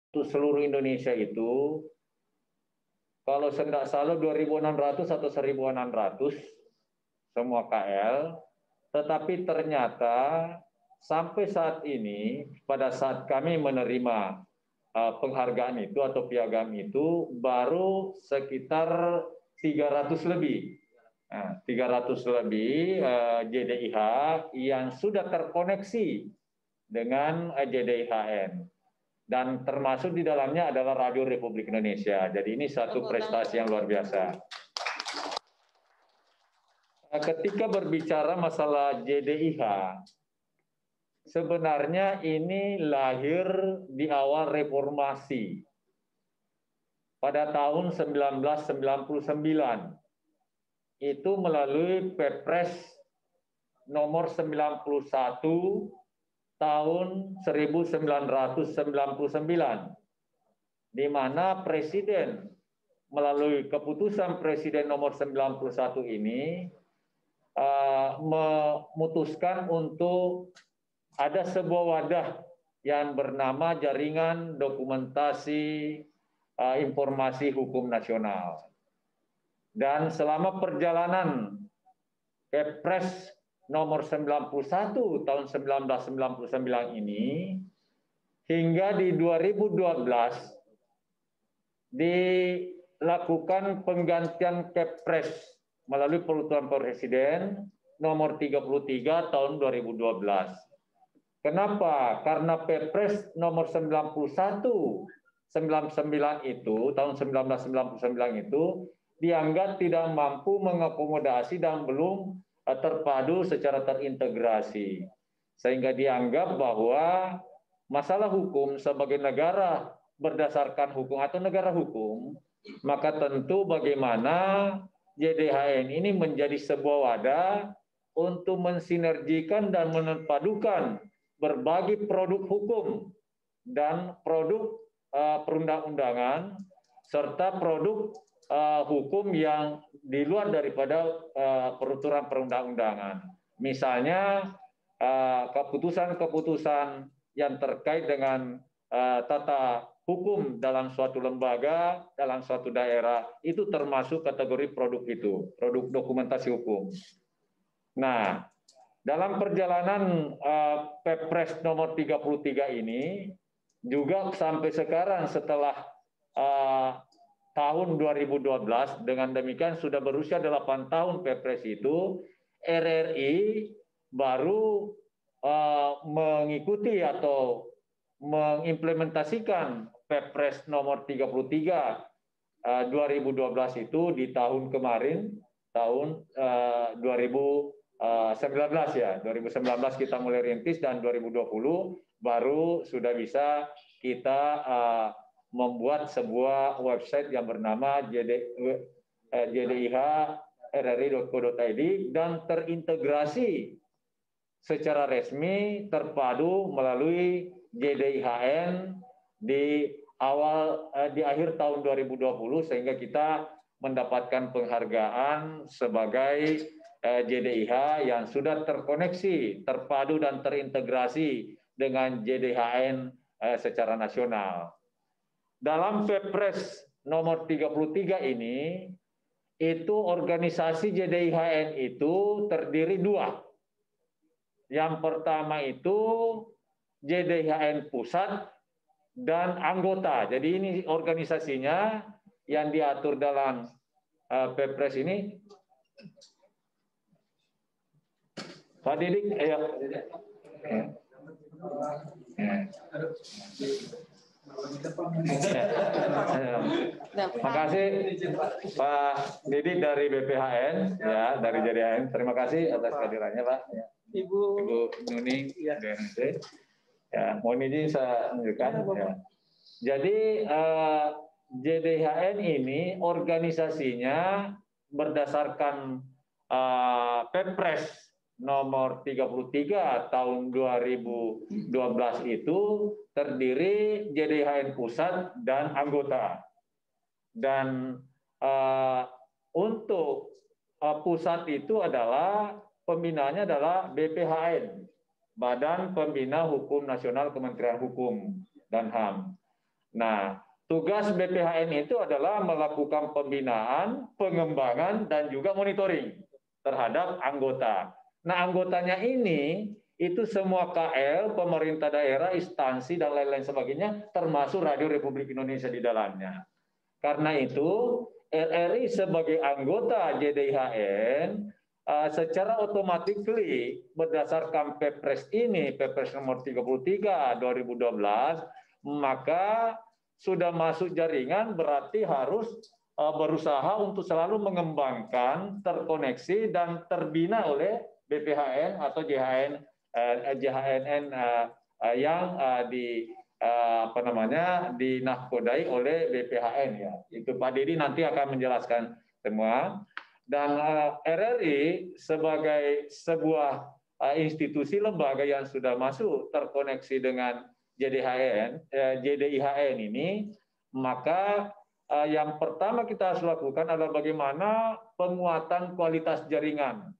untuk seluruh Indonesia itu, kalau tidak salah 2.600 atau 1.600 semua KL, tetapi ternyata sampai saat ini, pada saat kami menerima penghargaan itu atau piagam itu, baru sekitar 300 lebih. Nah, 300 lebih JDIH yang sudah terkoneksi dengan JDIHN. Dan termasuk di dalamnya adalah Radio Republik Indonesia. Jadi ini satu prestasi yang luar biasa. Ketika berbicara masalah JDIH, sebenarnya ini lahir di awal reformasi. Pada tahun 1999, itu melalui Perpres nomor 91 tahun 1999, di mana Presiden melalui keputusan Presiden nomor 91 ini memutuskan untuk ada sebuah wadah yang bernama Jaringan Dokumentasi Informasi Hukum Nasional. Dan selama perjalanan Kepres nomor 91 tahun 1999 ini, hingga di 2012 dilakukan penggantian Kepres melalui peraturan Presiden nomor 33 tahun 2012. Kenapa? Karena Perpres nomor 91/99 itu tahun 1999 itu dianggap tidak mampu mengakomodasi dan belum terpadu secara terintegrasi, sehingga dianggap bahwa masalah hukum sebagai negara berdasarkan hukum atau negara hukum, maka tentu bagaimana JDHN ini menjadi sebuah wadah untuk mensinergikan dan mempadukan berbagai produk hukum dan produk perundang-undangan serta produk hukum yang di luar daripada peraturan perundang-undangan. Misalnya keputusan-keputusan yang terkait dengan tata hukum dalam suatu lembaga, dalam suatu daerah, itu termasuk kategori produk itu, produk dokumentasi hukum. Nah, dalam perjalanan Perpres nomor 33 ini, juga sampai sekarang setelah tahun 2012, dengan demikian sudah berusia 8 tahun Perpres itu, RRI baru mengikuti atau mengimplementasikan Perpres nomor 33 2012 itu di tahun kemarin, tahun 2019 ya. 2019 kita mulai rintis dan 2020 baru sudah bisa kita membuat sebuah website yang bernama jdih.rri.co.id dan terintegrasi secara resmi terpadu melalui JDIHN di akhir tahun 2020, sehingga kita mendapatkan penghargaan sebagai JDIH yang sudah terkoneksi, terpadu dan terintegrasi dengan JDHN secara nasional. Dalam Perpres nomor 33 ini, itu organisasi JDIHN itu terdiri dua. Yang pertama itu JDIHN pusat dan anggota. Jadi ini organisasinya yang diatur dalam Perpres ini. Pak Didik, ayo. Terima kasih Pak Didik dari BPHN, ya, dari JDIHN. Terima kasih atas kehadirannya, Pak. Ibu Nuning, ya. Mohon izin saya menunjukkan. Ya. Jadi JDIHN ini organisasinya berdasarkan Perpres nomor 33 tahun 2012 itu terdiri JDIHN pusat dan anggota. Dan untuk pusat itu adalah pembinaannya adalah BPHN, Badan Pembina Hukum Nasional Kementerian Hukum dan HAM. Nah, tugas BPHN itu adalah melakukan pembinaan, pengembangan, dan juga monitoring terhadap anggota. Nah, anggotanya ini itu semua KL, pemerintah daerah, instansi, dan lain-lain sebagainya, termasuk Radio Republik Indonesia di dalamnya. Karena itu, RRI sebagai anggota JDIHN secara otomatis berdasarkan Perpres ini, Perpres nomor 33 2012, maka sudah masuk jaringan berarti harus berusaha untuk selalu mengembangkan, terkoneksi dan terbina oleh BPHN atau JHNN yang dinahkodai oleh BPHN ya. Itu Pak Didi nanti akan menjelaskan semua. Dan RRI sebagai sebuah institusi lembaga yang sudah masuk terkoneksi dengan JDIHN ini, maka yang pertama kita harus lakukan adalah bagaimana penguatan kualitas jaringan.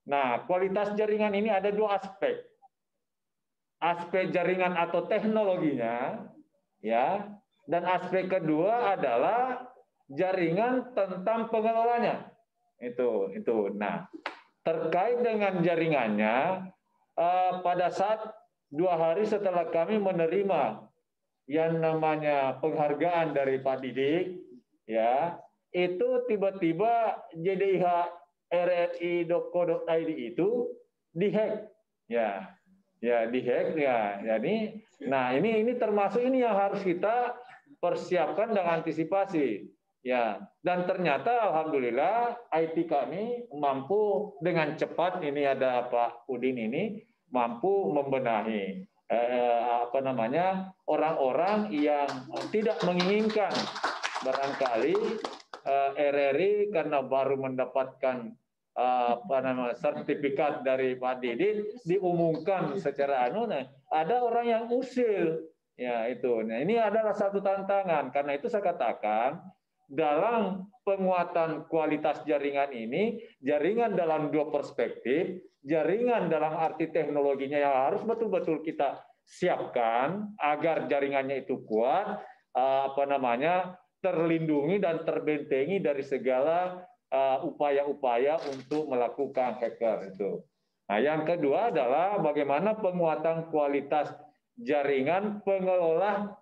Nah, kualitas jaringan ini ada dua aspek. Aspek jaringan atau teknologinya, ya, dan aspek kedua adalah jaringan tentang pengelolanya. Itu. Nah, terkait dengan jaringannya, pada saat 2 hari setelah kami menerima yang namanya penghargaan dari Pak Didik, ya, itu tiba-tiba JDIH RRI.co.id itu dihack, ya dihack ya. Jadi, nah ini termasuk ini yang harus kita persiapkan dan antisipasi. Ya, dan ternyata alhamdulillah IT kami mampu dengan cepat, ini ada Pak Udin ini mampu membenahi orang-orang yang tidak menginginkan barangkali RRI karena baru mendapatkan sertifikat dari Pak Didit diumumkan secara ada orang yang usil ya itu. Nah, ini adalah satu tantangan. Karena itu saya katakan dalam penguatan kualitas jaringan ini, jaringan dalam dua perspektif, jaringan dalam arti teknologinya yang harus betul-betul kita siapkan agar jaringannya itu kuat, terlindungi dan terbentengi dari segala upaya-upaya untuk melakukan hacker itu. Nah, yang kedua adalah bagaimana penguatan kualitas jaringan pengelola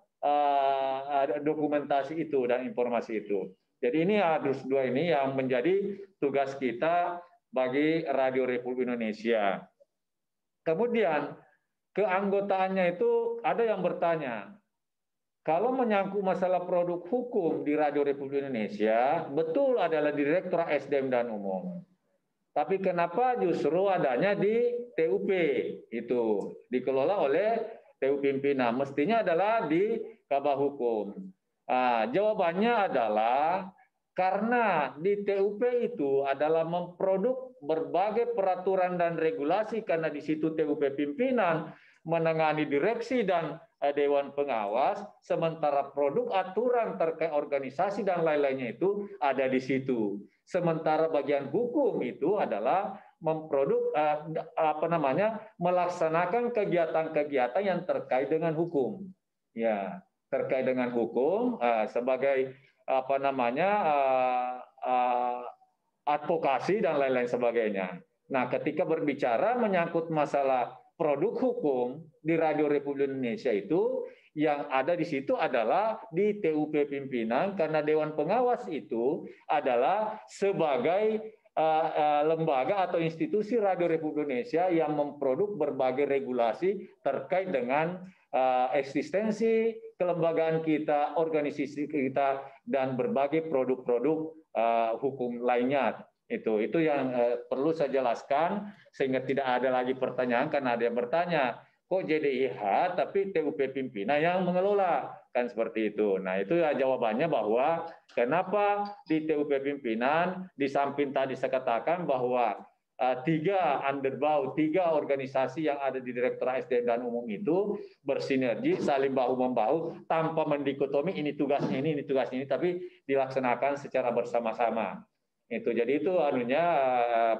dokumentasi itu dan informasi itu. Jadi ini harus dua ini yang menjadi tugas kita bagi Radio Republik Indonesia. Kemudian keanggotaannya itu ada yang bertanya, kalau menyangkut masalah produk hukum di Radio Republik Indonesia, betul adalah Direktorat SDM dan Umum. Tapi kenapa justru adanya di TUP itu dikelola oleh TU pimpinan, mestinya adalah di Kabah Hukum. Jawabannya adalah karena di TUP itu adalah memproduk berbagai peraturan dan regulasi, karena di situ TUP pimpinan menangani direksi dan Dewan Pengawas, sementara produk aturan terkait organisasi dan lain-lainnya itu ada di situ. Sementara bagian hukum itu adalah memproduk melaksanakan kegiatan-kegiatan yang terkait dengan hukum. Ya, terkait dengan hukum sebagai advokasi dan lain-lain sebagainya. Nah, ketika berbicara menyangkut masalah produk hukum di Radio Republik Indonesia itu yang ada di situ adalah di TUP pimpinan, karena Dewan Pengawas itu adalah sebagai lembaga atau institusi Radio Republik Indonesia yang memproduk berbagai regulasi terkait dengan eksistensi kelembagaan kita, organisasi kita, dan berbagai produk-produk hukum lainnya. Itu yang perlu saya jelaskan sehingga tidak ada lagi pertanyaan, karena ada yang bertanya, kok JDIH tapi TUP pimpinan yang mengelola, kan seperti itu. Nah, itu ya jawabannya bahwa kenapa di TUP pimpinan, di samping tadi saya katakan bahwa tiga organisasi yang ada di Direktorat SDM dan Umum itu bersinergi, saling bahu-membahu, tanpa mendikotomi ini tugasnya ini tugasnya ini, tapi dilaksanakan secara bersama-sama. Itu jadi itu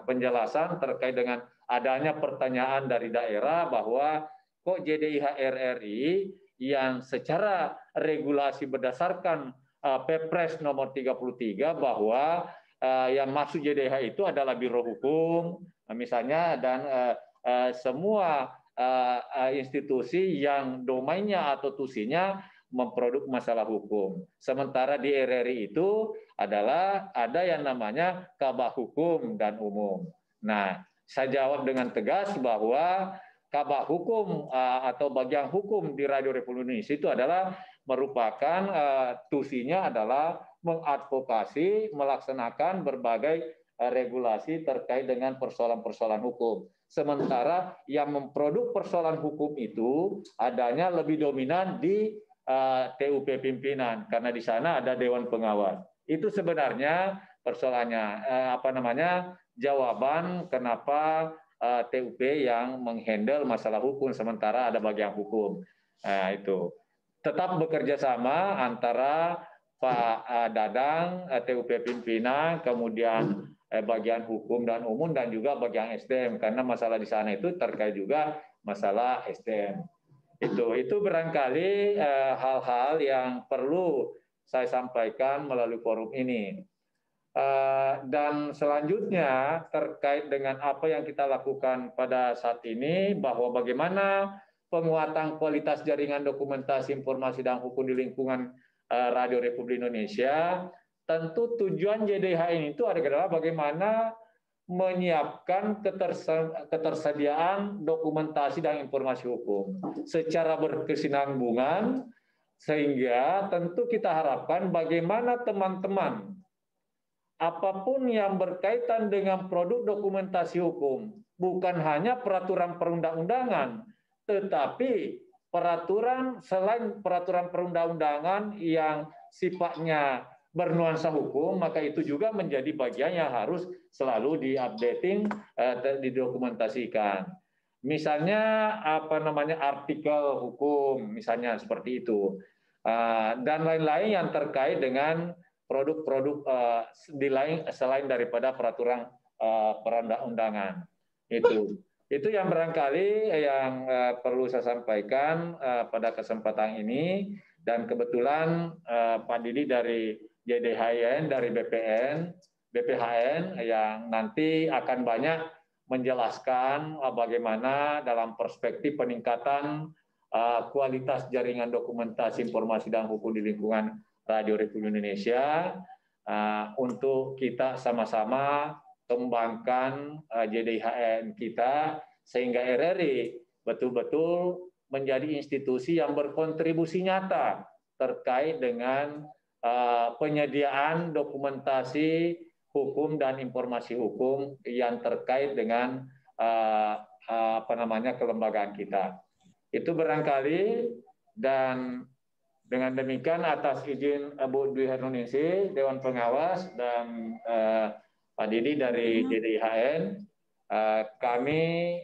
penjelasan terkait dengan adanya pertanyaan dari daerah bahwa kok JDIH RRI yang secara regulasi berdasarkan Perpres nomor 33 bahwa yang masuk JDH itu adalah biro hukum misalnya, dan semua institusi yang domainnya atau tusinya memproduk masalah hukum. Sementara di RRI itu adalah ada yang namanya Kabah Hukum dan Umum. Nah, saya jawab dengan tegas bahwa Kabah Hukum atau bagian hukum di Radio Republik Indonesia itu adalah merupakan tusinya adalah mengadvokasi, melaksanakan berbagai regulasi terkait dengan persoalan-persoalan hukum. Sementara yang memproduk persoalan hukum itu adanya lebih dominan di TUP pimpinan, karena di sana ada Dewan Pengawas. Itu sebenarnya persoalannya, jawaban kenapa TUP yang menghandle masalah hukum, sementara ada bagian hukum. Nah, itu tetap bekerja sama antara Pak Dadang, TUP pimpinan, kemudian bagian hukum dan umum, dan juga bagian SDM, karena masalah di sana itu terkait juga masalah SDM. Itu barangkali hal-hal yang perlu saya sampaikan melalui forum ini. Dan selanjutnya terkait dengan apa yang kita lakukan pada saat ini, bahwa bagaimana penguatan kualitas jaringan dokumentasi informasi dan hukum di lingkungan Radio Republik Indonesia. Tentu tujuan JDH ini itu adalah bagaimana menyiapkan ketersediaan dokumentasi dan informasi hukum secara berkesinambungan, sehingga tentu kita harapkan bagaimana teman-teman apapun yang berkaitan dengan produk dokumentasi hukum, bukan hanya peraturan perundang-undangan, tetapi peraturan selain peraturan perundang-undangan yang sifatnya bernuansa hukum, maka itu juga menjadi bagian yang harus selalu di-updating, didokumentasikan. Misalnya artikel hukum, misalnya seperti itu, dan lain-lain yang terkait dengan produk-produk selain daripada peraturan perundang-undangan. Itu yang barangkali yang perlu saya sampaikan pada kesempatan ini. Dan kebetulan Pak Didi dari JDHN, dari BPHN yang nanti akan banyak menjelaskan bagaimana dalam perspektif peningkatan kualitas jaringan dokumentasi informasi dan hukum di lingkungan Radio Republik Indonesia, untuk kita sama-sama kembangkan JDHN kita, sehingga RRI betul-betul menjadi institusi yang berkontribusi nyata terkait dengan penyediaan dokumentasi hukum dan informasi hukum yang terkait dengan kelembagaan kita. Itu barangkali, dan dengan demikian atas izin Bu Dwi Harnuningsih, Dewan Pengawas, dan Pak Didi dari JDHN, kami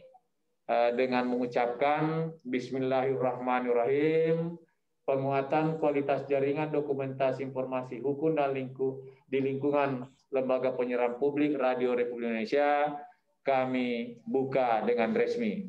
dengan mengucapkan Bismillahirrahmanirrahim, penguatan kualitas jaringan dokumentasi informasi hukum dan di lingkungan Lembaga Penyiaran Publik Radio Republik Indonesia, kami buka dengan resmi.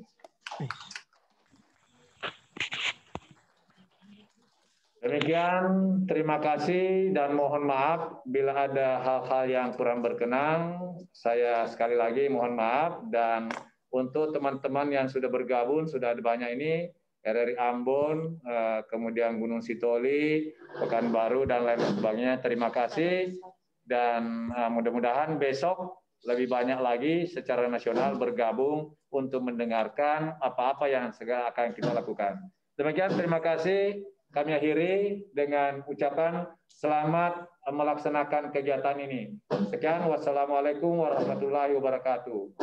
Demikian, terima kasih dan mohon maaf bila ada hal-hal yang kurang berkenan. Saya sekali lagi mohon maaf, dan untuk teman-teman yang sudah bergabung, sudah ada banyak ini, RRI Ambon, kemudian Gunung Sitoli, Pekanbaru, dan lain sebagainya. Terima kasih, dan mudah-mudahan besok lebih banyak lagi secara nasional bergabung untuk mendengarkan apa-apa yang segera akan kita lakukan. Demikian, terima kasih. Kami akhiri dengan ucapan selamat melaksanakan kegiatan ini. Sekian, wassalamualaikum warahmatullahi wabarakatuh.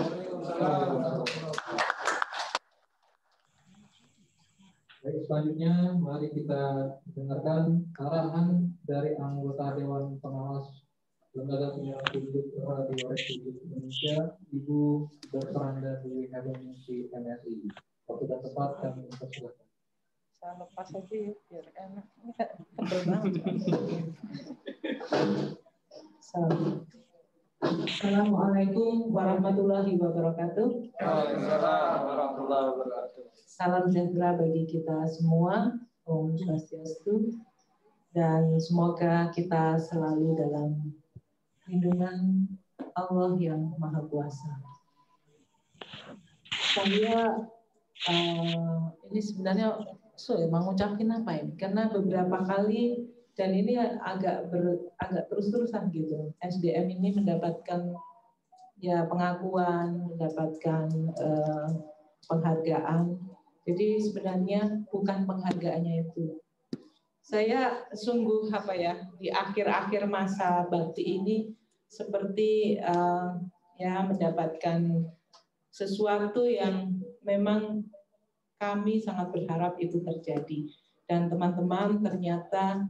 Baik, selanjutnya mari kita dengarkan arahan dari anggota Dewan Pengawas Lembaga Penyiaran Publik Radio Republik Indonesia, Ibu Berperanda Dewi Harnuningsih MSI. Waktu dan tempat kami mempersilakan. Saya lepas aja ya, biar enak. Tebel banget. Assalamualaikum warahmatullahi wabarakatuh. Waalaikumsalam warahmatullahi wabarakatuh. Salam sejahtera bagi kita semua. Om Swastiastu, dan semoga kita selalu dalam lindungan Allah yang Maha Kuasa. Saya ini sebenarnya mau ngucapin apa ini? Karena beberapa kali dan ini agak terus-terusan gitu. SDM ini mendapatkan ya pengakuan, mendapatkan penghargaan. Jadi sebenarnya bukan penghargaannya itu. Saya sungguh di akhir-akhir masa bakti ini seperti ya mendapatkan sesuatu yang memang kami sangat berharap itu terjadi, dan teman-teman ternyata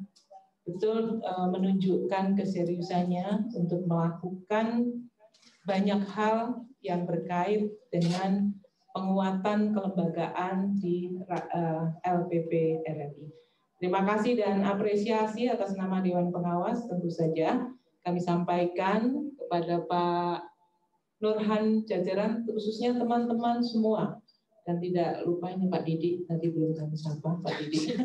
betul menunjukkan keseriusannya untuk melakukan banyak hal yang berkait dengan penguatan kelembagaan di LPP RRI. Terima kasih dan apresiasi atas nama Dewan Pengawas tentu saja kami sampaikan kepada Pak Nurhan jajaran, khususnya teman-teman semua. Dan tidak lupa ini Pak Didi, tadi belum kami sapa Pak Didi.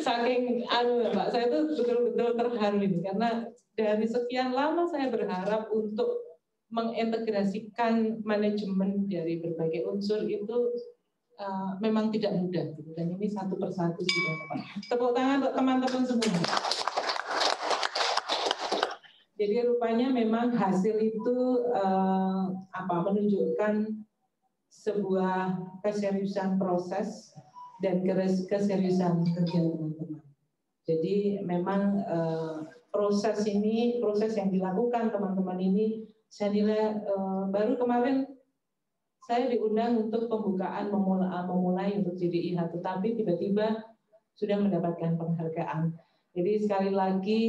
Saking Pak, saya itu betul-betul terharu ini karena dari sekian lama saya berharap untuk mengintegrasikan manajemen dari berbagai unsur itu memang tidak mudah gitu. Dan ini satu persatu sudah Pak. Tepuk tangan untuk teman-teman semua. Jadi rupanya memang hasil itu menunjukkan sebuah keseriusan proses dan keseriusan kerja teman-teman. Jadi memang proses yang dilakukan teman-teman ini, saya nilai baru kemarin saya diundang untuk pembukaan memulai untuk JDIH, tetapi tiba-tiba sudah mendapatkan penghargaan. Jadi sekali lagi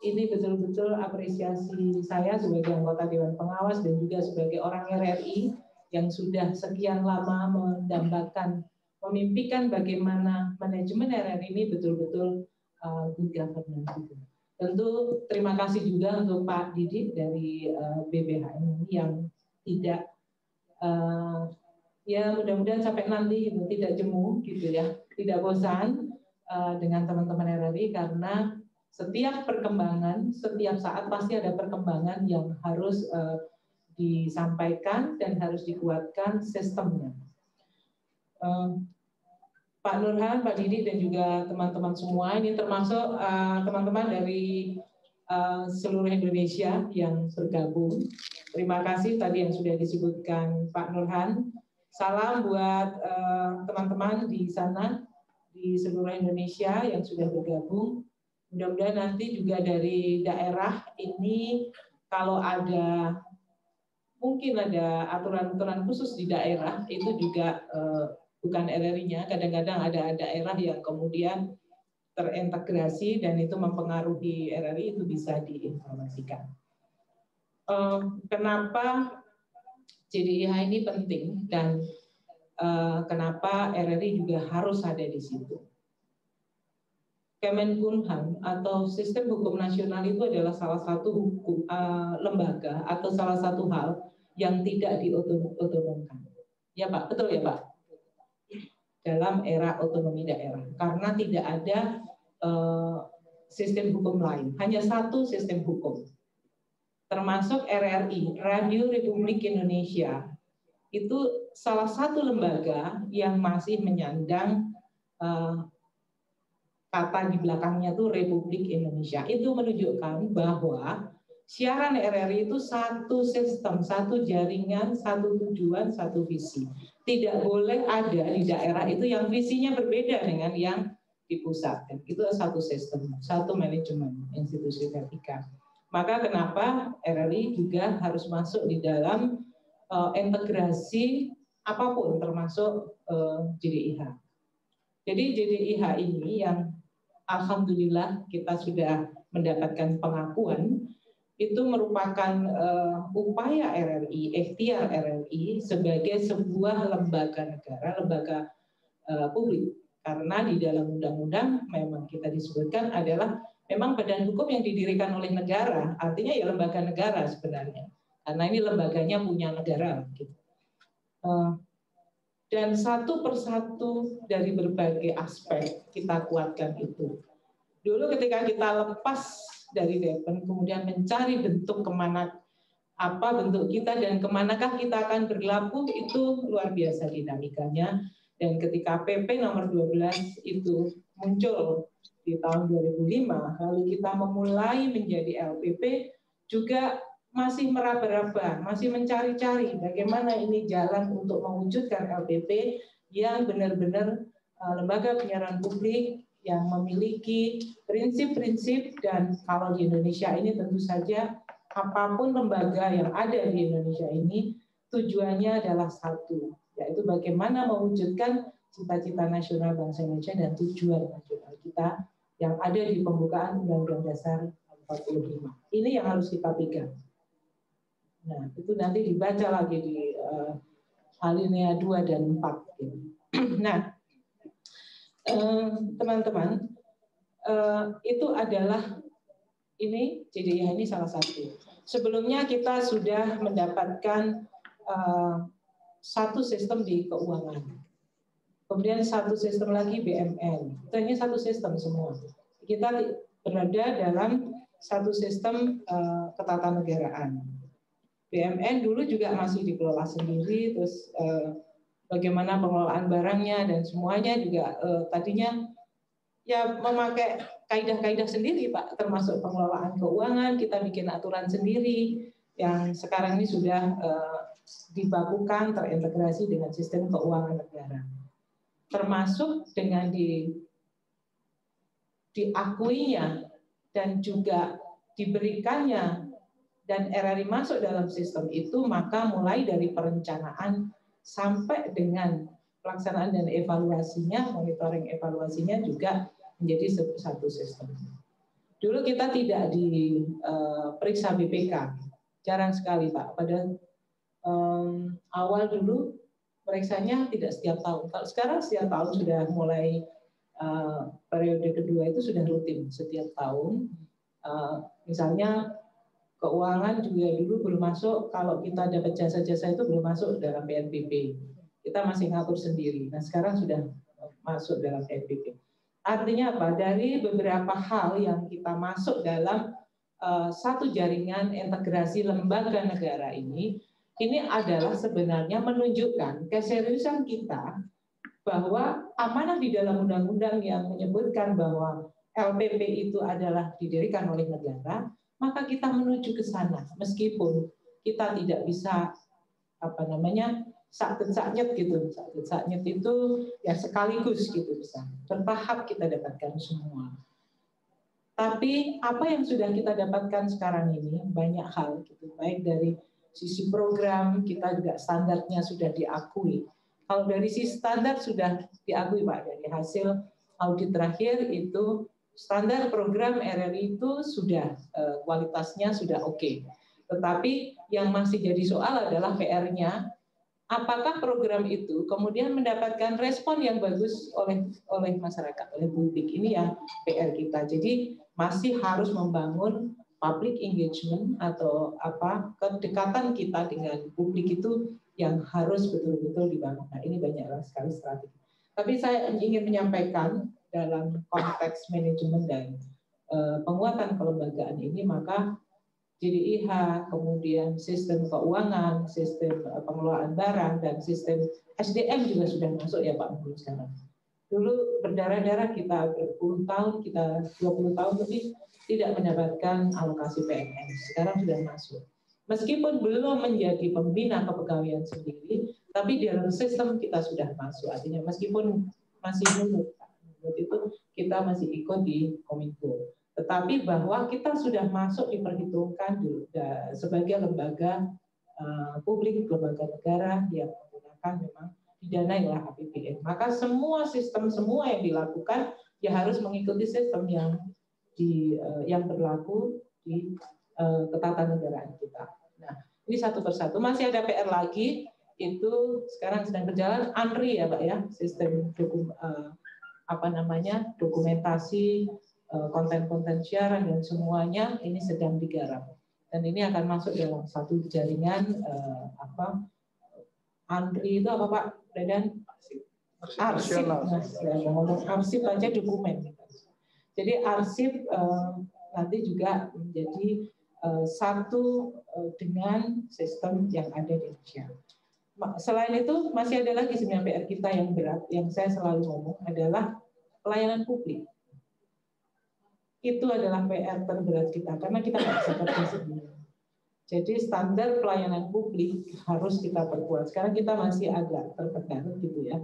ini betul-betul apresiasi saya sebagai anggota Dewan Pengawas dan juga sebagai orang RRI yang sudah sekian lama mendambakan, memimpikan bagaimana manajemen RRI ini betul-betul good governance. Tentu terima kasih juga untuk Pak Didi dari BBHM yang tidak ya mudah-mudahan sampai nanti gitu, tidak jemu gitu ya, tidak bosan dengan teman-teman RRI karena setiap perkembangan, setiap saat pasti ada perkembangan yang harus disampaikan dan harus dikuatkan sistemnya. Pak Nurhan, Pak Didi dan juga teman-teman semua ini termasuk teman-teman dari seluruh Indonesia yang bergabung. Terima kasih tadi yang sudah disebutkan Pak Nurhan. Salam buat teman-teman di sana di seluruh Indonesia yang sudah bergabung. Mudah-mudahan nanti juga dari daerah ini kalau mungkin ada aturan-aturan khusus di daerah itu juga bukan RRI-nya. Kadang-kadang ada daerah yang kemudian terintegrasi dan itu mempengaruhi RRI, itu bisa diinformasikan. Kenapa JDIH ini penting dan kenapa RRI juga harus ada di situ? Kemenkumham atau Sistem Hukum Nasional itu adalah salah satu lembaga atau salah satu hal yang tidak diotonomkan. Ya Pak, betul ya Pak? Dalam era otonomi daerah, karena tidak ada sistem hukum lain, hanya satu sistem hukum, termasuk RRI, Radio Republik Indonesia, itu salah satu lembaga yang masih menyandang kata di belakangnya itu Republik Indonesia. Itu menunjukkan bahwa siaran RRI itu satu sistem, satu jaringan, satu tujuan, satu visi. Tidak boleh ada di daerah itu yang visinya berbeda dengan yang di pusat. Itu satu sistem, satu manajemen institusi vertikal. Maka kenapa RRI juga harus masuk di dalam integrasi apapun termasuk JDIH. Jadi JDIH ini yang alhamdulillah kita sudah mendapatkan pengakuan, itu merupakan upaya RRI, ikhtiar RRI sebagai sebuah lembaga negara, lembaga publik. Karena di dalam undang-undang memang kita disebutkan adalah memang badan hukum yang didirikan oleh negara, artinya ya lembaga negara sebenarnya. Karena ini lembaganya punya negara. Gitu. dan satu persatu dari berbagai aspek kita kuatkan itu. Dulu ketika kita lepas dari Depen, kemudian mencari bentuk kemana, apa bentuk kita dan kemanakah kita akan berlabuh, itu luar biasa dinamikanya. Dan ketika PP nomor 12 itu muncul di tahun 2005, lalu kita memulai menjadi LPP, juga masih meraba-raba, masih mencari-cari bagaimana ini jalan untuk mewujudkan LPP yang benar-benar lembaga penyiaran publik yang memiliki prinsip-prinsip, dan kalau di Indonesia ini tentu saja apapun lembaga yang ada di Indonesia ini tujuannya adalah satu, yaitu bagaimana mewujudkan cita-cita nasional bangsa Indonesia dan tujuan nasional kita yang ada di pembukaan Undang-Undang Dasar 45. Ini yang harus kita pegang. Nah, itu nanti dibaca lagi di alinea 2 dan 4. Gitu. Nah, teman-teman, itu adalah ini JDIH ini salah satu. Sebelumnya kita sudah mendapatkan satu sistem di keuangan, kemudian satu sistem lagi BMN. Itu ini satu sistem semua. Kita berada dalam satu sistem ketatanegaraan. BMN dulu juga masih dikelola sendiri, terus bagaimana pengelolaan barangnya dan semuanya juga tadinya ya memakai kaidah-kaidah sendiri, Pak, termasuk pengelolaan keuangan, kita bikin aturan sendiri yang sekarang ini sudah dibakukan, terintegrasi dengan sistem keuangan negara. Termasuk dengan diakuinya dan juga diberikannya dan RRI masuk dalam sistem itu, maka mulai dari perencanaan sampai dengan pelaksanaan dan evaluasinya, monitoring evaluasinya juga menjadi satu sistem. Dulu kita tidak diperiksa BPK, jarang sekali, Pak. Pada awal dulu periksanya tidak setiap tahun. Kalau sekarang setiap tahun sudah mulai periode kedua itu sudah rutin setiap tahun. Misalnya keuangan juga dulu belum masuk, kalau kita dapat jasa-jasa itu belum masuk dalam PNBP. Kita masih ngatur sendiri. Nah, sekarang sudah masuk dalam PNBP. Artinya apa? Dari beberapa hal yang kita masuk dalam satu jaringan integrasi lembaga negara ini adalah sebenarnya menunjukkan keseriusan kita bahwa amanah di dalam undang-undang yang menyebutkan bahwa LPP itu adalah didirikan oleh negara, maka kita menuju ke sana, meskipun kita tidak bisa sakit-sakit gitu. Sakit-sakit itu ya sekaligus gitu, bisa bertahap kita dapatkan semua. Tapi apa yang sudah kita dapatkan sekarang ini banyak hal gitu, baik dari sisi program kita juga standarnya sudah diakui. Kalau dari sisi standar sudah diakui, Pak, dari hasil audit terakhir itu standar program RRI itu sudah kualitasnya sudah oke. Tetapi yang masih jadi soal adalah PR-nya, apakah program itu kemudian mendapatkan respon yang bagus oleh masyarakat, oleh publik. Ini yang PR kita. Jadi masih harus membangun public engagement atau kedekatan kita dengan publik itu yang harus betul-betul dibangun. Nah, ini banyak sekali strategi. Tapi saya ingin menyampaikan dalam konteks manajemen dan penguatan kelembagaan ini, maka JDIH, kemudian sistem keuangan, sistem pengelolaan barang, dan sistem SDM juga sudah masuk ya Pak Menlu sekarang. Dulu berdarah-darah kita berpuluh tahun, kita 20 tahun lebih tidak mendapatkan alokasi PNS. Sekarang sudah masuk. Meskipun belum menjadi pembina kepegawaian sendiri, tapi di dalam sistem kita sudah masuk. Artinya meskipun masih menurut itu kita masih ikut di Kominfo. Tetapi bahwa kita sudah masuk diperhitungkan sebagai lembaga publik, lembaga negara yang menggunakan memang didanai oleh APBN. Maka semua sistem, semua yang dilakukan ya harus mengikuti sistem yang berlaku di ketatanegaraan kita. Nah, ini satu persatu. Masih ada PR lagi, itu sekarang sedang berjalan ANRI ya Pak ya, sistem dokumentasi konten-konten siaran dan semuanya ini sedang digarap. Dan ini akan masuk dalam satu jaringan ANRI itu apa Pak Dedan? Arsip, Mas. Ya, ngomong arsip aja dokumen. Jadi arsip nanti juga menjadi satu dengan sistem yang ada di Indonesia. Selain itu masih ada lagi sebenarnya PR kita yang berat, yang saya selalu ngomong adalah pelayanan publik. Itu adalah PR terberat kita karena kita nggak bisa kerja sendiri. Jadi standar pelayanan publik harus kita perkuat. Sekarang kita masih agak tertekan gitu ya.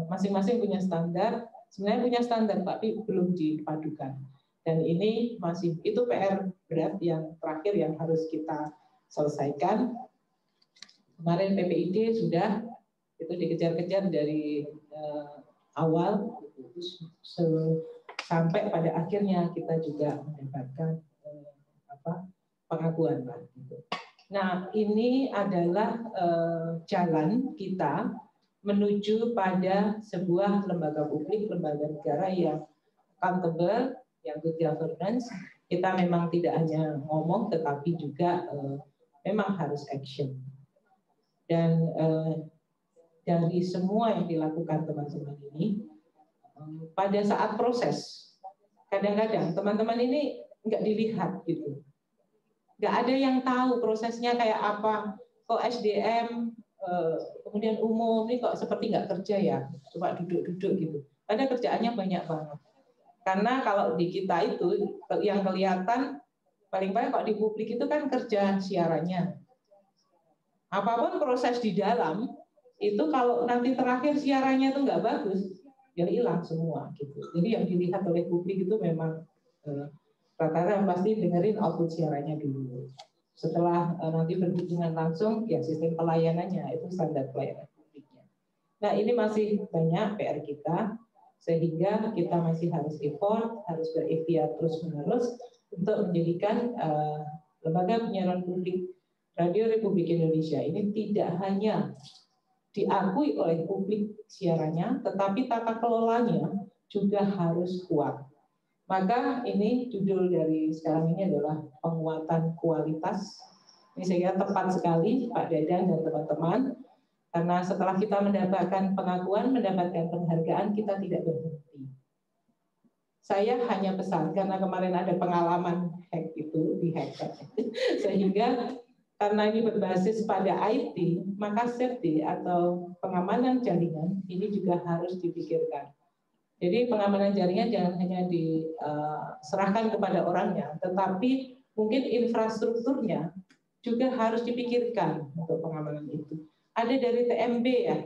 Masing-masing punya standar, sebenarnya punya standar tapi belum dipadukan. Dan ini masih itu PR berat yang terakhir yang harus kita selesaikan. Kemarin PPID sudah itu dikejar-kejar dari awal sampai pada akhirnya kita juga mendapatkan pengakuan, Pak. Nah, ini adalah jalan kita menuju pada sebuah lembaga publik, lembaga negara yang accountable, yang good governance. Kita memang tidak hanya ngomong, tetapi juga memang harus action. Dan dari semua yang dilakukan teman-teman ini, pada saat proses, kadang-kadang teman-teman ini nggak dilihat gitu. Nggak ada yang tahu prosesnya kayak apa. Kok SDM, kemudian umum, ini kok seperti nggak kerja ya, cuma duduk-duduk gitu. Ada kerjaannya banyak banget. Karena kalau di kita itu, yang kelihatan, paling banyak kok di publik itu kan kerja siarannya. Apapun proses di dalam, itu kalau nanti terakhir siarannya itu nggak bagus, ya hilang semua gitu. Jadi yang dilihat oleh publik itu memang rata-rata pasti dengerin output siarannya dulu. Setelah nanti berhubungan langsung, ya sistem pelayanannya itu standar pelayanan publiknya. Nah ini masih banyak PR kita, sehingga kita masih harus effort, harus berikhtiar terus-menerus untuk menjadikan lembaga penyiaran publik Radio Republik Indonesia ini tidak hanya diakui oleh publik siarannya, tetapi tata kelolanya juga harus kuat. Maka ini judul dari sekarang ini adalah penguatan kualitas. Ini saya kira tepat sekali Pak Dadan dan teman-teman, karena setelah kita mendapatkan pengakuan, mendapatkan penghargaan, kita tidak berhenti. Saya hanya pesan, karena kemarin ada pengalaman hack itu, di hacker. Sehingga karena ini berbasis pada IT, maka safety atau pengamanan jaringan ini juga harus dipikirkan. Jadi pengamanan jaringan jangan hanya diserahkan kepada orangnya, tetapi mungkin infrastrukturnya juga harus dipikirkan untuk pengamanan itu. Ada dari TMB ya?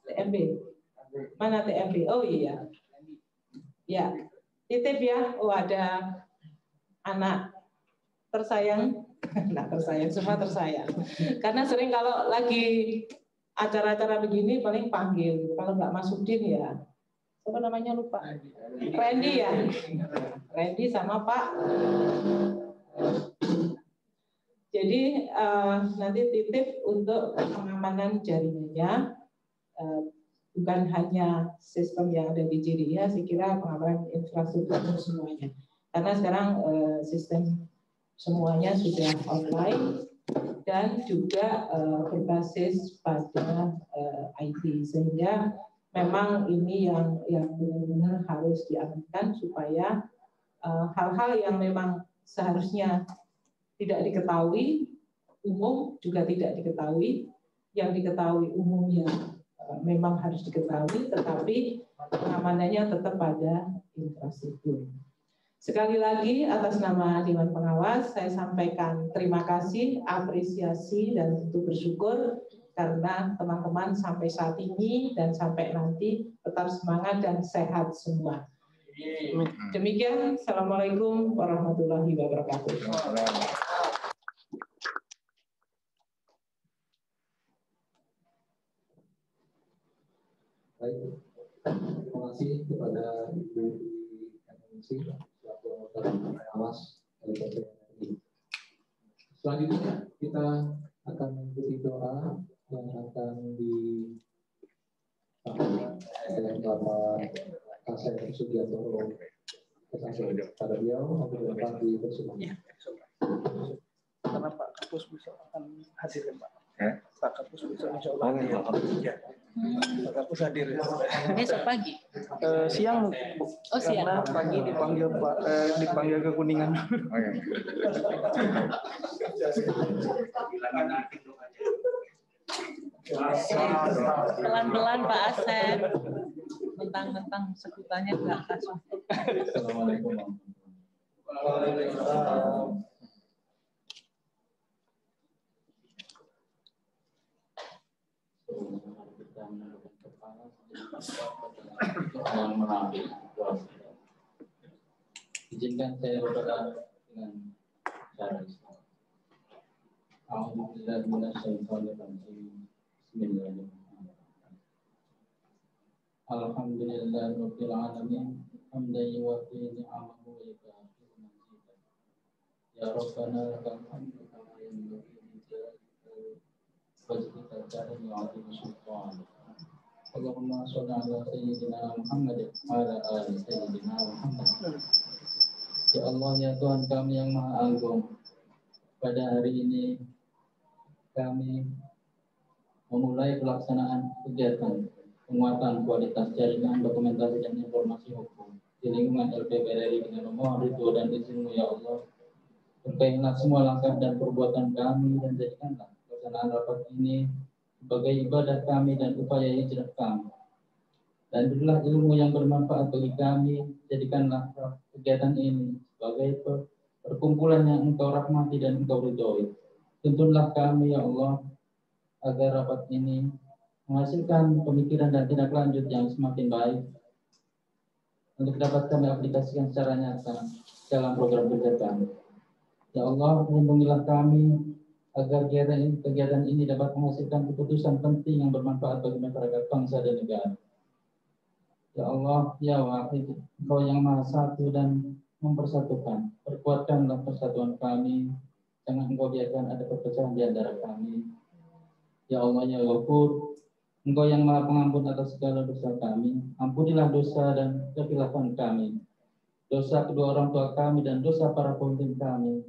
TMB? Mana TMB? Oh iya. Ya, titip ya. Oh ada anak tersayang, anak tersayang, semua tersayang. Karena sering kalau lagi acara-acara begini paling panggil. Kalau nggak Masudin ya. Apa namanya lupa? Randy ya. Randy sama Pak. Jadi nanti titip untuk pengamanan jaringannya, bukan hanya sistem yang ada di JDIA, saya kira pengamanan infrastruktur semuanya. Karena sekarang sistem semuanya sudah online dan juga berbasis pada IT, sehingga memang ini yang benar-benar harus diamankan supaya hal-hal yang memang seharusnya tidak diketahui umum juga tidak diketahui, yang diketahui umumnya memang harus diketahui, tetapi pengamanannya tetap pada infrastruktur. Sekali lagi atas nama Dewan Pengawas saya sampaikan terima kasih, apresiasi dan tentu bersyukur karena teman-teman sampai saat ini dan sampai nanti tetap semangat dan sehat semua. Demikian, Assalamualaikum warahmatullahi wabarakatuh. Baik, terima kasih kepada Ibu MNC selaku pengawas dari TNI. Selanjutnya kita akan mengikuti doa yang akan disampaikan oleh Bapak Kasep Sugianto pada beliau untuk dapat dipersilakan. Karena Pak Kapus bisa akan hadir Pak. Pak Kapus besok insya Allah hadir. Pak Kapus hadir. Besok pagi? Siang, Bu. Oh, siang. Karena pagi dipanggil dipanggil ke Kuningan. Pelan-pelan Pak Asep. Mentang-mentang sekutannya nggak kasih. Assalamualaikum. Izinkan saya berdoa dengan cara Islam. Alhamdulillah minasyaitonirrajim. Bismillahirrahmanirrahim. Alhamdulillah rabbil alamin. Hamdan yuwaffi ni'amahu wa yukafi'u mazidah. Ya Rabbana lakal hamdu kama yanbaghi li jalali wajhika al-karim wa 'azimi sultanik. Allahumma shalli ala sayyidina Muhammad wa ala ali sayyidina Muhammad. Ya Allah, ya Tuhan kami yang Maha Agung, pada hari ini kami memulai pelaksanaan kegiatan penguatan kualitas jaringan dokumentasi dan informasi hukum di lingkungan LPPRRI dengan memohon ridho dan izin-Mu ya Allah. Berkailah semua langkah dan perbuatan kami dan jadikanlah pelaksanaan rapat ini sebagai ibadah kami dan upaya hijrah kami. Dan berilah ilmu yang bermanfaat bagi kami. Jadikanlah kegiatan ini sebagai perkumpulan yang Engkau rahmati dan Engkau ridhoi. Tuntunlah kami ya Allah agar rapat ini menghasilkan pemikiran dan tindak lanjut yang semakin baik untuk dapat kami aplikasikan secara nyata dalam program kerja kami. Ya Allah, lindungilah kami agar kegiatan ini dapat menghasilkan keputusan penting yang bermanfaat bagi masyarakat bangsa dan negara. Ya Allah, ya Wahid, Engkau yang Maha Satu dan mempersatukan. Perkuatkanlah persatuan kami. Jangan Engkau biarkan ada perpecahan di antara kami. Ya Allah, ya Ghafur, Engkau yang Maha Pengampun atas segala dosa kami. Ampunilah dosa dan kekhilafan kami, dosa kedua orang tua kami dan dosa para pemimpin kami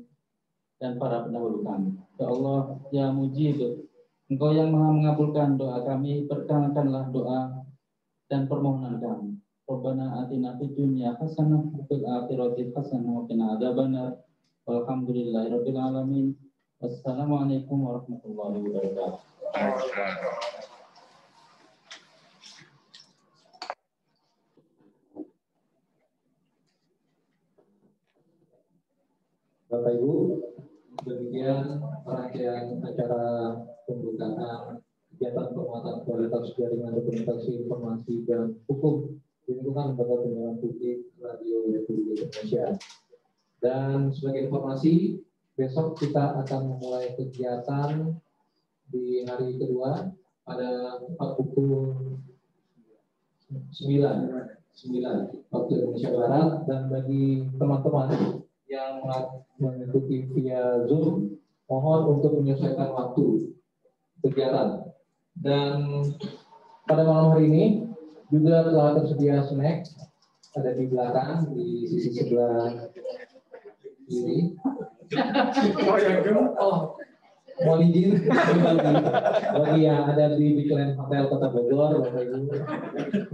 dan para pendahulu kami. Ya Allah, ya Mujib, Engkau yang Maha mengabulkan doa kami. Perkenankanlah doa dan permohonan kami. Rabbana atina fid dunya hasanah wa fil akhirati hasanah wa qina adzabannar. Walhamdulillahirabbil alamin. Wassalamualaikum warahmatullahi wabarakatuh. Bapak Ibu, demikian rangkaian acara pembukaan kegiatan penguatan kualitas jaringan dokumentasi informasi dan hukum di lingkungan Lembaga Penyiaran Publik Radio Republik Indonesia. Dan sebagai informasi, besok kita akan memulai kegiatan di hari kedua pada pukul 9 waktu Indonesia Barat. Dan bagi teman-teman yang mengikuti via Zoom, mohon untuk menyelesaikan waktu kegiatan. Dan pada malam hari ini juga telah tersedia snack, ada di belakang di sisi sebelah kiri. Mohon izin bagi yang ada di Biklen Hotel Kota Bogor, Bapak Ibu.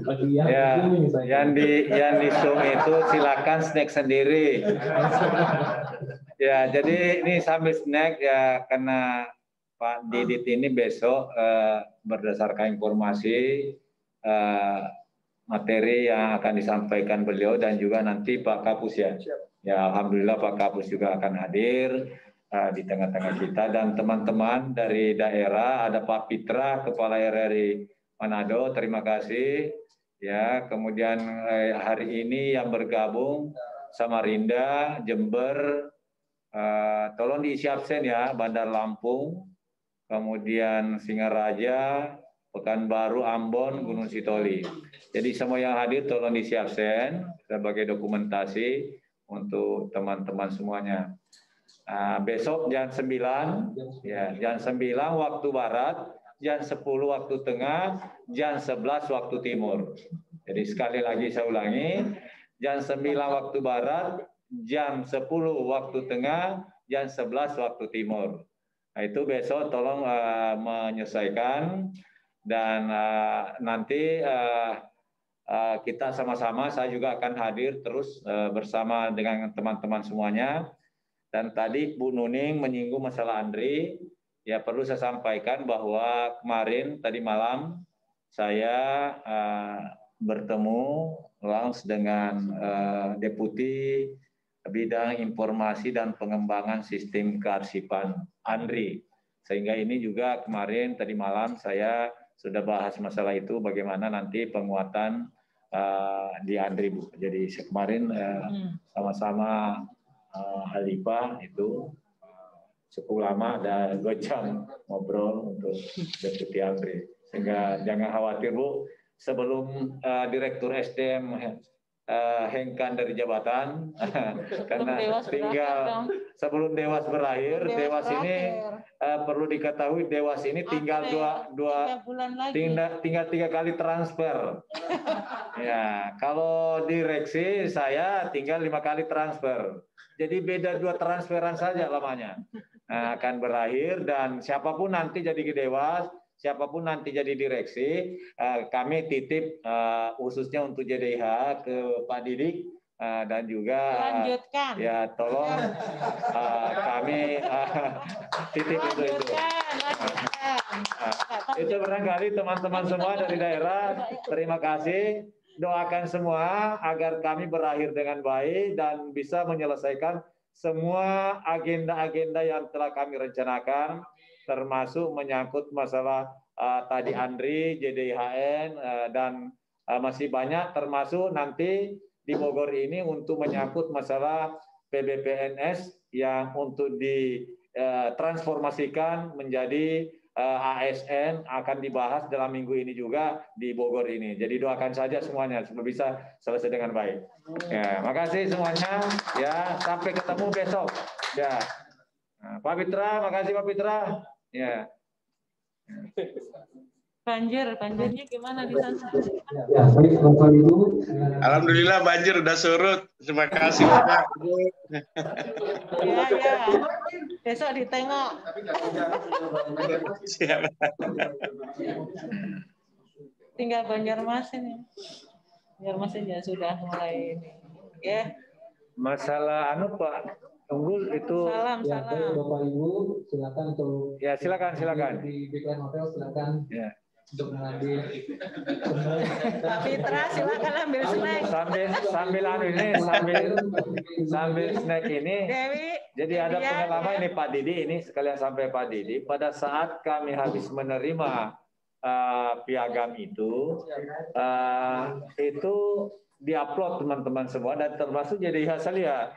Bagi yang di Zoom itu silakan snack sendiri. Ya, jadi ini sambil snack ya, karena Pak Didit ini besok berdasarkan informasi materi yang akan disampaikan beliau dan juga nanti Pak Kapus ya. Ya, alhamdulillah Pak Kapus juga akan hadir di tengah-tengah kita dan teman-teman dari daerah, ada Pak Pitra, Kepala RRI Manado, terima kasih. Ya, kemudian hari ini yang bergabung Samarinda, Jember, tolong diisi absen ya, Bandar Lampung, kemudian Singaraja, Pekanbaru, Ambon, Gunung Sitoli. Jadi semua yang hadir tolong diisi absen sebagai dokumentasi untuk teman-teman semuanya. Besok jam 9, ya, jam 9 waktu barat, jam 10 waktu tengah, jam 11 waktu timur. Jadi sekali lagi saya ulangi, jam 9 waktu barat, jam 10 waktu tengah, jam 11 waktu timur. Nah, itu besok tolong menyelesaikan dan nanti kita sama-sama, saya juga akan hadir terus bersama dengan teman-teman semuanya. Dan tadi Bu Nuning menyinggung masalah Andri, ya perlu saya sampaikan bahwa kemarin tadi malam saya bertemu langsung dengan Deputi Bidang Informasi dan Pengembangan Sistem Kearsipan Andri. Sehingga ini juga kemarin tadi malam saya sudah bahas masalah itu, bagaimana nanti penguatan di Andri, Bu. Jadi kemarin sama-sama Halifah itu cukup lama, ada 2 jam ngobrol untuk Deputi Andri. Sehingga jangan khawatir, Bu, sebelum Direktur SDM hengkan dari jabatan karena tinggal sebelum Dewas berakhir, Dewas ini perlu diketahui Dewas ini tinggal tinggal 3 kali transfer. Ya, kalau direksi saya tinggal 5 kali transfer. Jadi beda 2 transferan saja lamanya. Akan berakhir, dan siapapun nanti jadi Dewas, siapapun nanti jadi direksi, kami titip khususnya untuk JDIH ke Pak Didik dan juga lanjutkan. Ya tolong kami titip itu. Itu barangkali teman-teman semua dari daerah, terima kasih. Doakan semua agar kami berakhir dengan baik dan bisa menyelesaikan semua agenda-agenda yang telah kami rencanakan, termasuk menyangkut masalah tadi Andri, JDIHN, dan masih banyak, termasuk nanti di Bogor ini untuk menyangkut masalah PBPNS yang untuk ditransformasikan menjadi ASN, akan dibahas dalam minggu ini juga di Bogor ini. Jadi doakan saja semuanya supaya bisa selesai dengan baik. Ya, makasih semuanya. Ya, sampai ketemu besok. Ya, Pak Fitra, makasih Pak Fitra. Ya. Banjirnya gimana di sana? Ya, baik Bapak Ibu. Alhamdulillah banjir udah surut. Terima kasih Bapak. Ya. Besok ditengok. Siap. Tinggal Banjarmasin ya. Banjarmasin ya sudah mulai ini. Ya. Masalah Pak Unggul itu. Salam. Baik Bapak Ibu, silakan untuk. Ya, silakan. Di BKN Hotel silakan. Ya. Untuk mengambil Pak Fitra silakan ambil snack. Sambil snack ini. Dewi. Jadi ada pengalaman ini Pak Didi, ini sekalian sampai Pak Didi. Pada saat kami habis menerima piagam itu diupload teman-teman semua dan termasuk jadi Hasalia.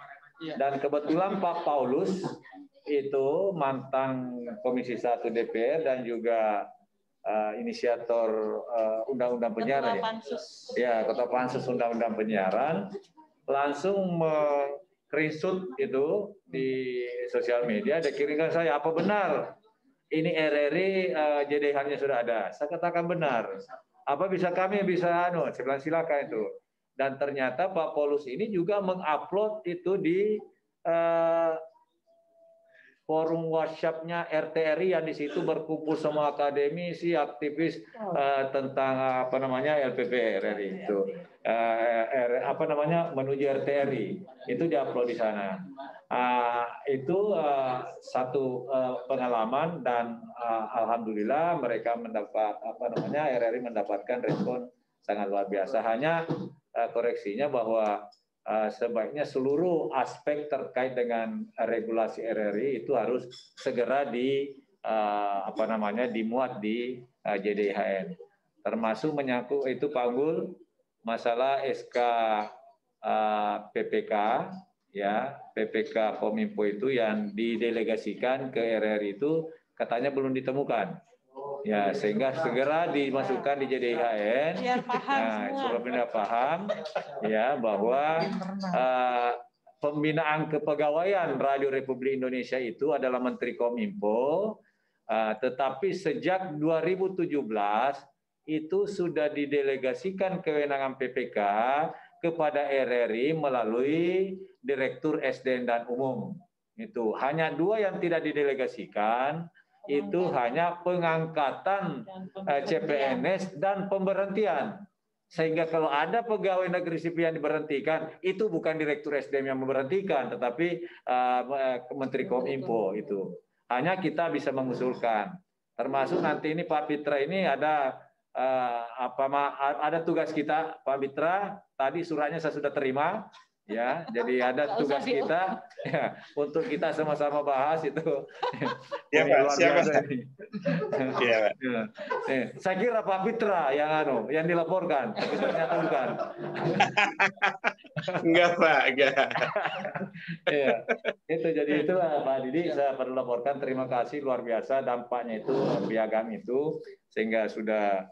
Dan kebetulan Pak Paulus itu mantan Komisi 1 DPR dan juga inisiator undang-undang penyiaran, Ketua Pansus Undang-Undang Penyiaran, langsung screenshot itu di sosial media, dia kirimkan saya, apa benar ini RRI JDH-nya sudah ada? Saya katakan benar. Apa kami bisa silakan itu. Dan ternyata Pak Paulus ini juga mengupload itu di forum WhatsApp-nya RTRI yang di situ berkumpul semua akademisi, aktivis tentang LPP RRI itu. Menuju RTRI. Itu diupload di sana. Itu satu pengalaman dan alhamdulillah mereka mendapat RRI mendapatkan respon sangat luar biasa. Hanya koreksinya bahwa sebaiknya seluruh aspek terkait dengan regulasi RRI itu harus segera dimuat di JDIHN. Termasuk menyangkut itu Pak Unggul, masalah SK PPK PPK Kominfo itu yang didelegasikan ke RRI itu katanya belum ditemukan. Ya, sehingga segera dimasukkan di JDIHN. Supaya benar paham ya bahwa pembinaan kepegawaian Radio Republik Indonesia itu adalah Menteri Kominfo, tetapi sejak 2017 itu sudah didelegasikan kewenangan PPK kepada RRI melalui Direktur SDM dan Umum. Itu hanya 2 yang tidak didelegasikan, itu hanya pengangkatan CPNS dan pemberhentian. Sehingga kalau ada pegawai negeri sipil yang diberhentikan, itu bukan Direktur SDM yang memberhentikan, tetapi Menteri Kominfo itu. Hanya kita bisa mengusulkan. Termasuk nanti ini Pak Pitra ini ada ada tugas kita, Pak Pitra. Tadi suratnya saya sudah terima. Ya, jadi ada tugas kita ya, untuk kita sama-sama bahas itu. Ya, Pak, siapa? Iya, Pak. Saya kira Pak Pitra yang dilaporkan, tapi ternyata bukan. Enggak, Pak, enggak. Iya, itu jadi itu Pak Didi, saya perlu laporkan terima kasih luar biasa dampaknya itu piagam itu sehingga sudah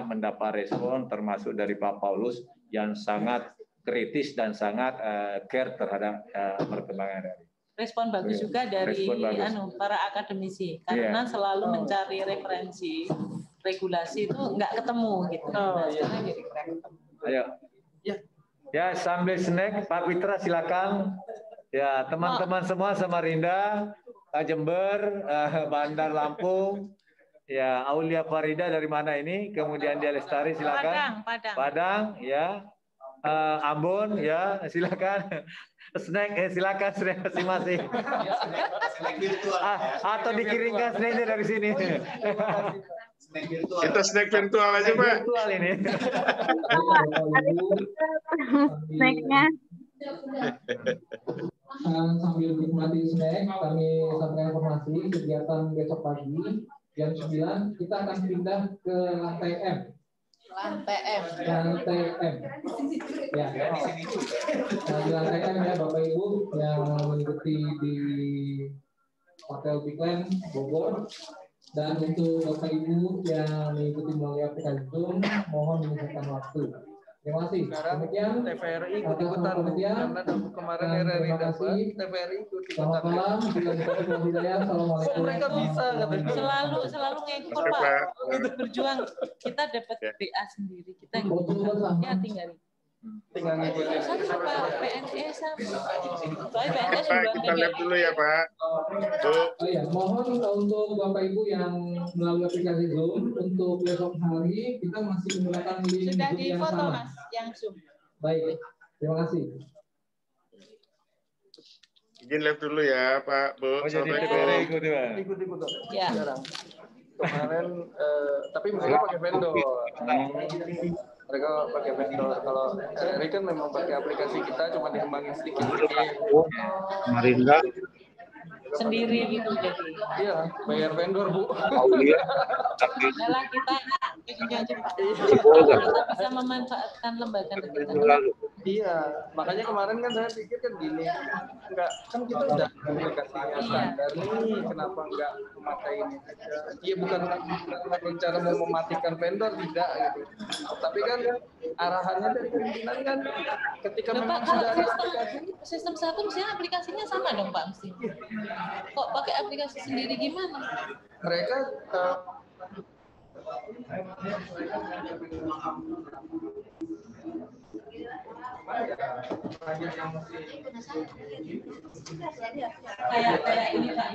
mendapat respon termasuk dari Pak Paulus yang sangat kritis dan sangat care terhadap perkembangan RRI. Respon bagus juga dari para akademisi karena selalu mencari referensi regulasi itu nggak ketemu gitu. Sekarang jadi ketemu. Ayo. Ya, sambil snack Pak Pitra silakan. Ya, teman-teman semua Samarinda, Jember, Bandar Lampung. Ya, Aulia Farida dari mana ini? Kemudian dia Lestari silakan. Padang, ya. Ambon ya silakan snack silakan snack masing-masing atau dikirimkan snacknya dari sini. Kita snack virtual aja Pak. Virtual ini. Snacknya. Sambil menikmati snack, kami sampaikan informasi kegiatan besok pagi jam 9 kita akan pindah ke lantai M. Lantai M. Ya. Di lantai M ya Bapak Ibu yang mengikuti di Hotel Bigland Bogor, dan untuk Bapak Ibu yang mengikuti melalui aplikasi Zoom mohon menyediakan waktu. Terima kasih. Demikian TVRI ikut-ikutan karena kemarin RRI dapat TVRI ikut-ikutan. Selamat malam. Assalamualaikum. Mereka bisa selalu ngikut Pak. Berjuang kita dapat BA sendiri kita ya tinggal ngikutin. Sama PNS sama. PNS Pak, kita lihat dulu ya Pak. Bu. Mohon untuk Bapak Ibu yang melalui aplikasi Zoom untuk besok hari kita masih menggunakan link sudah Zoom di yang foto sama. Mas yang Zoom. Baik, terima kasih. Izin live dulu ya Pak, Bu. Ikut-ikutan. Ya. Kemarin tapi mereka pakai vendor. Mereka pakai vendor. Kalau RRI kan memang pakai aplikasi kita, cuma dikembangin sedikit-sedikit. Samarinda. Sendiri gitu jadi. Iya, bayar vendor Bu. Adalah kita itunya aja Pak. Kita bisa memanfaatkan lembaga negara. Iya, makanya kemarin kan saya pikir kan gini, enggak kan kita udah aplikasinya standar nih, kenapa enggak memakai ini aja? Iya bukan rencana mau mematikan vendor tidak gitu, tapi kan arahannya dari pimpinan kan ketika memang sudah ada aplikasi. Sistem satu mestinya aplikasinya sama dong Pak mesti. Kok pakai aplikasi sendiri gimana? Mereka kayak ini Pak.